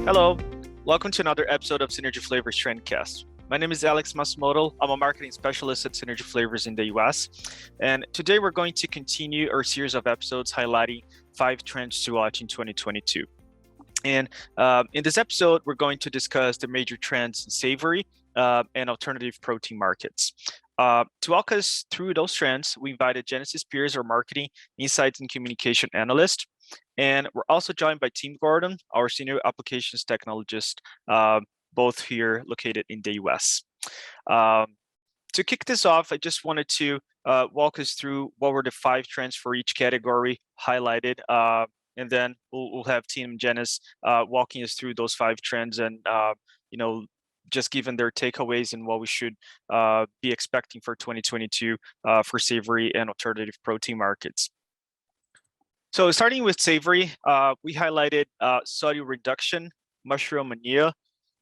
Hello, welcome to another episode of Synergy Flavors Trendcast. My name is Alex Masumoto. I'm a marketing specialist at Synergy Flavors in the US. And today we're going to continue our series of episodes highlighting 5 trends to watch in 2022. And in this episode, we're going to discuss the major trends in savory and alternative protein markets. To walk us through those trends, we invited Genesis Pierce, our marketing, insights, and communication analyst. And we're also joined by Tim Gordon, our senior applications technologist, both here located in the US. To kick this off, I just wanted to walk us through what were the 5 trends for each category highlighted. And then we'll have Tim and Janice walking us through those 5 trends and, just given their takeaways and what we should be expecting for 2022 for savory and alternative protein markets. So starting with savory, we highlighted sodium reduction, mushroom mania,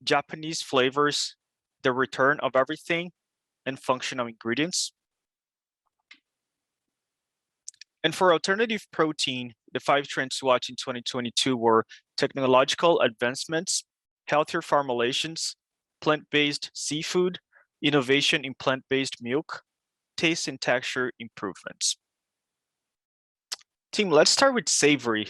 Japanese flavors, the return of everything, and functional ingredients. And for alternative protein, the 5 trends to watch in 2022 were technological advancements, healthier formulations, plant-based seafood, innovation in plant-based milk, taste and texture improvements. Team, let's start with savory.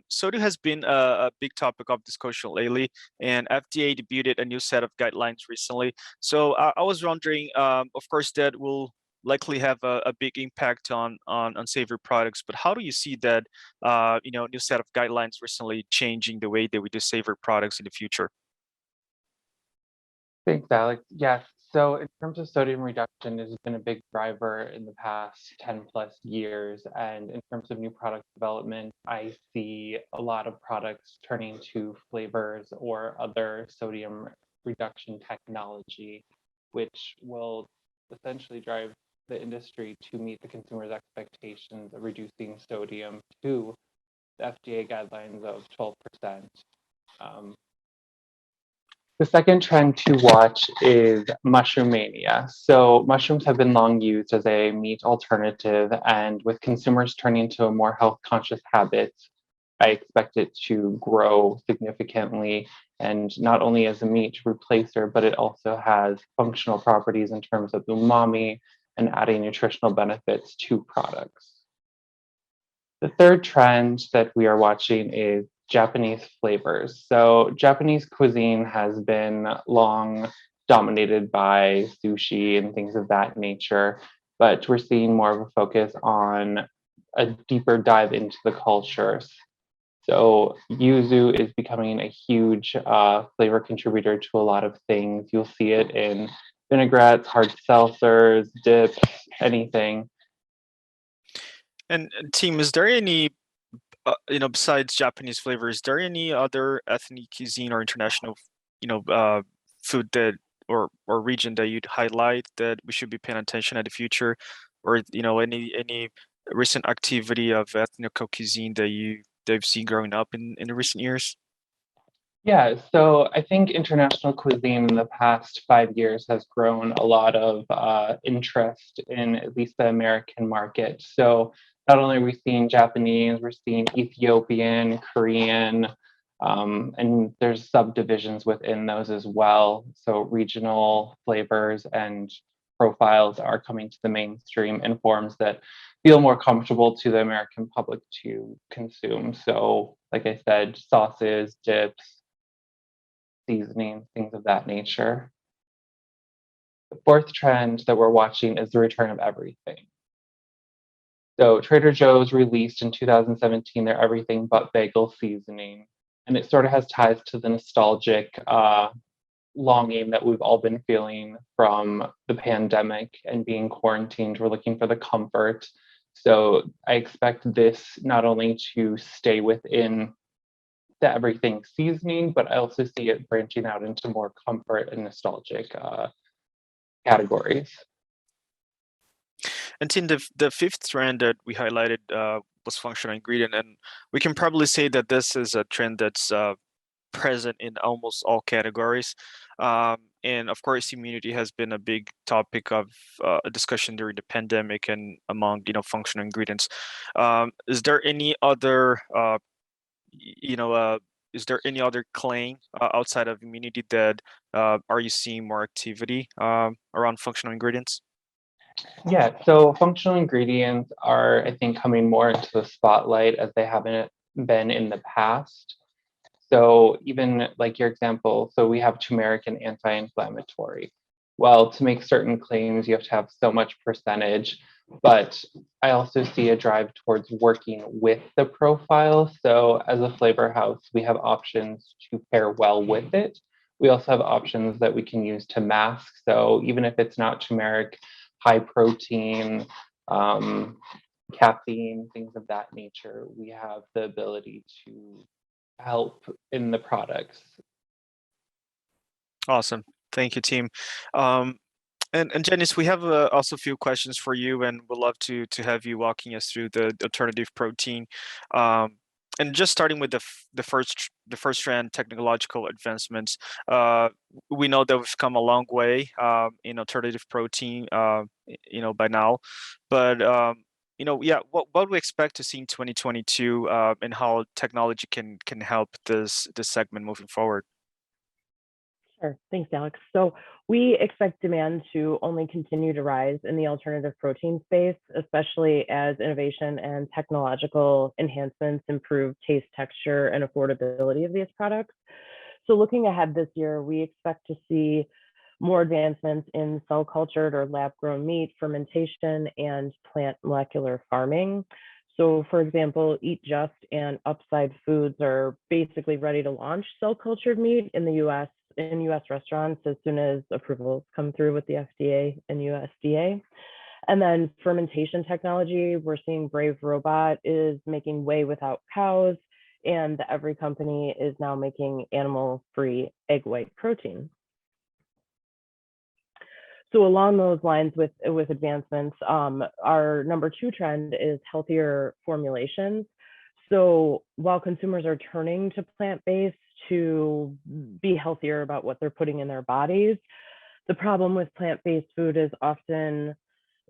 Sodium has been a big topic of discussion lately, and FDA debuted a new set of guidelines recently. So I was wondering, of course, that will likely have a big impact on savory products, but how do you see that new set of guidelines recently changing the way that we do savory products in the future? Thanks, Alex. Yes. So in terms of sodium reduction, it has been a big driver in the past 10 plus years. And in terms of new product development, I see a lot of products turning to flavors or other sodium reduction technology, which will essentially drive the industry to meet the consumer's expectations of reducing sodium to the FDA guidelines of 12%. The second trend to watch is mushroom mania. So mushrooms have been long used as a meat alternative, and with consumers turning to a more health conscious habit, I expect it to grow significantly. And not only as a meat replacer, but it also has functional properties in terms of umami and adding nutritional benefits to products. The third trend that we are watching is Japanese flavors. So Japanese cuisine has been long dominated by sushi and things of that nature, but we're seeing more of a focus on a deeper dive into the cultures. So yuzu is becoming a huge flavor contributor to a lot of things. You'll see it in vinaigrettes, hard seltzers, dips, anything. And team, is there any besides Japanese flavor, is there any other ethnic cuisine or international, food that or region that you'd highlight that we should be paying attention at the future, or any recent activity of ethnic cuisine that they've seen growing up in the recent years? Yeah, so I think international cuisine in the past 5 years has grown a lot of interest in at least the American market. So not only are we seeing Japanese, we're seeing Ethiopian, Korean, and there's subdivisions within those as well. So regional flavors and profiles are coming to the mainstream in forms that feel more comfortable to the American public to consume. So, like I said, sauces, dips, seasoning, things of that nature. The fourth trend that we're watching is the return of everything. So Trader Joe's released in 2017 their everything but bagel seasoning, and it sort of has ties to the nostalgic longing that we've all been feeling from the pandemic and being quarantined. We're looking for the comfort. So I expect this not only to stay within the everything seasoning, but I also see it branching out into more comfort and nostalgic categories. And in the fifth trend that we highlighted was functional ingredient, and we can probably say that this is a trend that's present in almost all categories. And of course, immunity has been a big topic of a discussion during the pandemic and among functional ingredients. Is there any other is there any other claim outside of immunity that are you seeing more activity around functional ingredients? Yeah, so functional ingredients are, I think, coming more into the spotlight as they haven't been in the past. So even like your example, so we have turmeric and anti-inflammatory. Well, to make certain claims, you have to have so much percentage, but I also see a drive towards working with the profile. So as a flavor house, we have options to pair well with it. We also have options that we can use to mask. So even if it's not turmeric, high protein, um, caffeine, things of that nature, we have the ability to help in the products. Awesome. Thank you, team. Um, and Janice, we have also a few questions for you, and we'd love to have you walking us through the alternative protein. Um, and just starting with the first trend, technological advancements. We know that we've come a long way in alternative protein, by now, but yeah, what we expect to see in 2022, and how technology can help this segment moving forward. Sure. Thanks, Alex. So we expect demand to only continue to rise in the alternative protein space, especially as innovation and technological enhancements improve taste, texture, and affordability of these products. So looking ahead this year, we expect to see more advancements in cell cultured or lab grown meat, fermentation, and plant molecular farming. So for example, Eat Just and Upside Foods are basically ready to launch cell cultured meat in the US in US restaurants as soon as approvals come through with the FDA and USDA. And then fermentation technology, we're seeing Brave Robot is making whey without cows, and the Every company is now making animal-free egg white protein. So along those lines with advancements, our number 2 trend is healthier formulations. So while consumers are turning to plant-based to be healthier about what they're putting in their bodies, the problem with plant-based food is often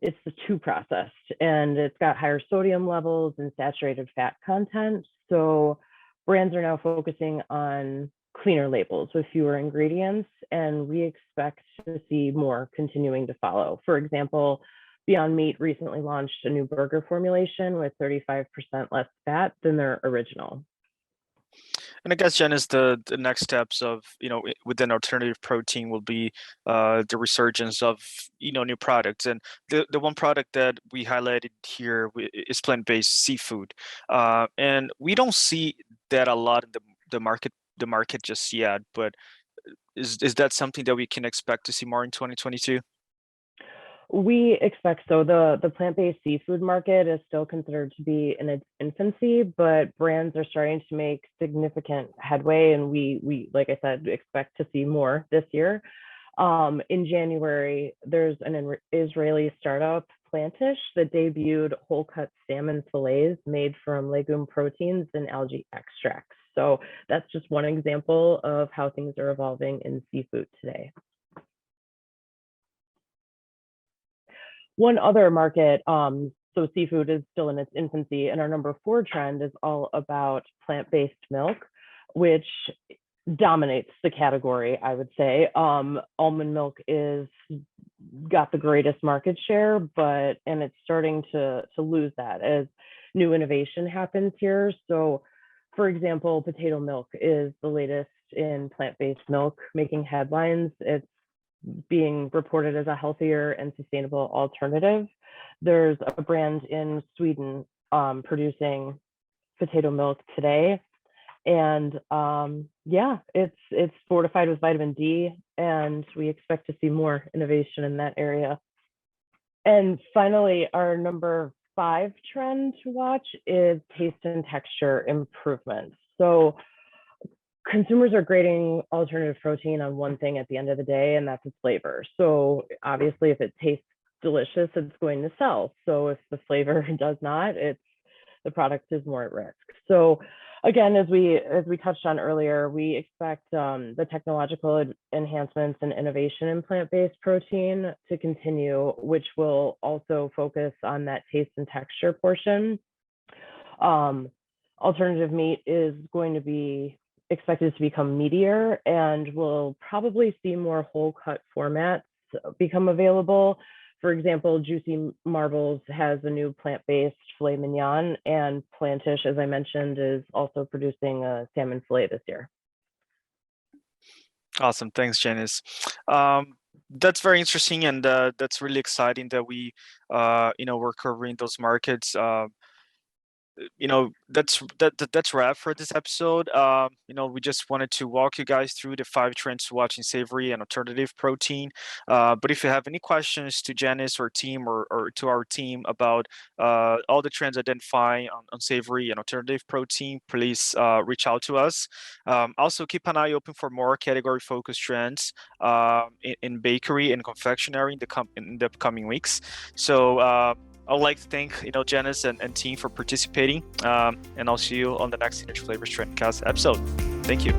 it's too processed and it's got higher sodium levels and saturated fat content. So brands are now focusing on cleaner labels with fewer ingredients, and we expect to see more continuing to follow. For example, Beyond Meat recently launched a new burger formulation with 35% less fat than their original. And I guess, Janice, the next steps of, within alternative protein will be the resurgence of, new products. And the one product that we highlighted here is plant-based seafood. And we don't see that a lot in the market just yet, but is that something that we can expect to see more in 2022? We expect so. The plant-based seafood market is still considered to be in its infancy, but brands are starting to make significant headway, and we like I said, expect to see more this year. In January, there's an Israeli startup, Plantish, that debuted whole cut salmon fillets made from legume proteins and algae extracts. So that's just one example of how things are evolving in seafood today. One other market, so seafood is still in its infancy, and our number 4 trend is all about plant-based milk, which dominates the category, I would say. Almond milk is got the greatest market share, and it's starting to lose that as new innovation happens here. So, for example, potato milk is the latest in plant-based milk, making headlines. It's being reported as a healthier and sustainable alternative. There's a brand in Sweden producing potato milk today, and it's fortified with vitamin D, and we expect to see more innovation in that area. And finally, our number 5 trend to watch is taste and texture improvements. So consumers are grading alternative protein on one thing at the end of the day, and that's its flavor. So obviously, if it tastes delicious, it's going to sell. So if the flavor does not, the product is more at risk. So again, as we touched on earlier, we expect the technological enhancements and innovation in plant-based protein to continue, which will also focus on that taste and texture portion. Alternative meat is going to be expected to become meatier, and we'll probably see more whole cut formats become available. For example, Juicy Marbles has a new plant-based filet mignon, and Plantish, as I mentioned, is also producing a salmon filet this year. Awesome. Thanks, Janice. That's very interesting, and that's really exciting that we're covering those markets. That's wrap for this episode. We just wanted to walk you guys through the 5 trends to watch in savory and alternative protein. But if you have any questions to Janice or team or to our team about all the trends identifying on savory and alternative protein, please reach out to us. Also, keep an eye open for more category-focused trends in bakery and confectionery in the upcoming weeks. So. I would like to thank Janice and team for participating, and I'll see you on the next Synergy Flavors Trendcast episode. Thank you.